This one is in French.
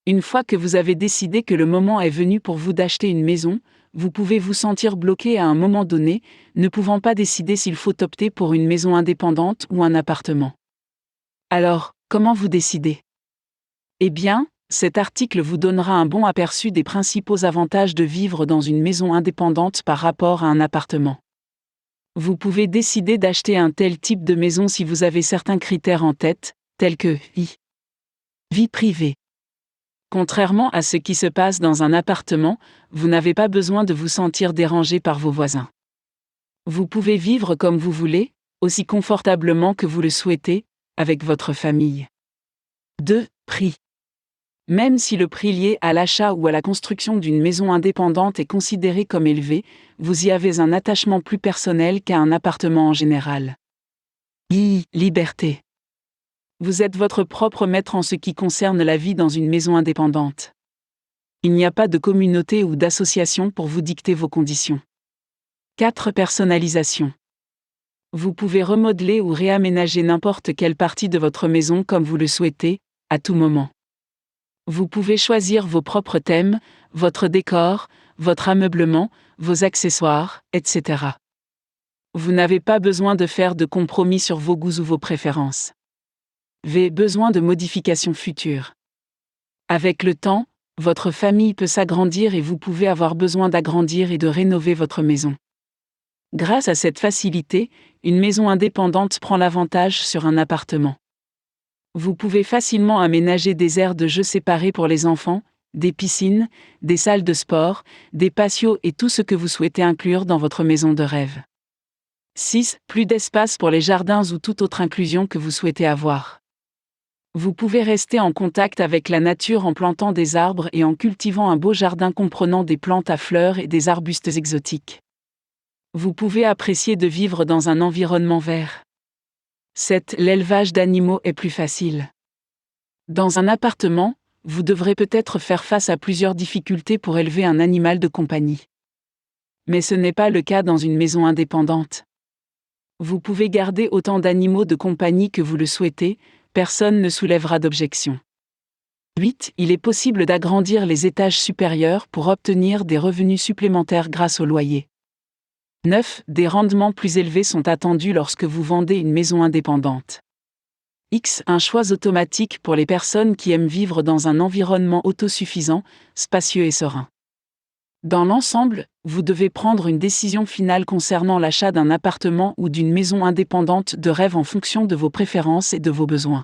Une fois que vous avez décidé que le moment est venu pour vous d'acheter une maison, vous pouvez vous sentir bloqué à un moment donné, ne pouvant pas décider s'il faut opter pour une maison indépendante ou un appartement. Alors, comment vous décidez? Eh bien, cet article vous donnera un bon aperçu des principaux avantages de vivre dans une maison indépendante par rapport à un appartement. Vous pouvez décider d'acheter un tel type de maison si vous avez certains critères en tête, tels que vie privée. Contrairement à ce qui se passe dans un appartement, vous n'avez pas besoin de vous sentir dérangé par vos voisins. Vous pouvez vivre comme vous voulez, aussi confortablement que vous le souhaitez, avec votre famille. 2. Prix. Même si le prix lié à l'achat ou à la construction d'une maison indépendante est considéré comme élevé, vous y avez un attachement plus personnel qu'à un appartement en général. Liberté. Vous êtes votre propre maître en ce qui concerne la vie dans une maison indépendante. Il n'y a pas de communauté ou d'association pour vous dicter vos conditions. 4. Personnalisation. Vous pouvez remodeler ou réaménager n'importe quelle partie de votre maison comme vous le souhaitez, à tout moment. Vous pouvez choisir vos propres thèmes, votre décor, votre ameublement, vos accessoires, etc. Vous n'avez pas besoin de faire de compromis sur vos goûts ou vos préférences. Besoin de modifications futures. Avec le temps, votre famille peut s'agrandir et vous pouvez avoir besoin d'agrandir et de rénover votre maison. Grâce à cette facilité, une maison indépendante prend l'avantage sur un appartement. Vous pouvez facilement aménager des aires de jeux séparées pour les enfants, des piscines, des salles de sport, des patios et tout ce que vous souhaitez inclure dans votre maison de rêve. 6. Plus d'espace pour les jardins ou toute autre inclusion que vous souhaitez avoir. Vous pouvez rester en contact avec la nature en plantant des arbres et en cultivant un beau jardin comprenant des plantes à fleurs et des arbustes exotiques. Vous pouvez apprécier de vivre dans un environnement vert. 7. L'élevage d'animaux est plus facile. Dans un appartement, vous devrez peut-être faire face à plusieurs difficultés pour élever un animal de compagnie. Mais ce n'est pas le cas dans une maison indépendante. Vous pouvez garder autant d'animaux de compagnie que vous le souhaitez, personne ne soulèvera d'objection. 8. Il est possible d'agrandir les étages supérieurs pour obtenir des revenus supplémentaires grâce au loyer. 9. Des rendements plus élevés sont attendus lorsque vous vendez une maison indépendante. Un choix automatique pour les personnes qui aiment vivre dans un environnement autosuffisant, spacieux et serein. Dans l'ensemble, vous devez prendre une décision finale concernant l'achat d'un appartement ou d'une maison indépendante de rêve en fonction de vos préférences et de vos besoins.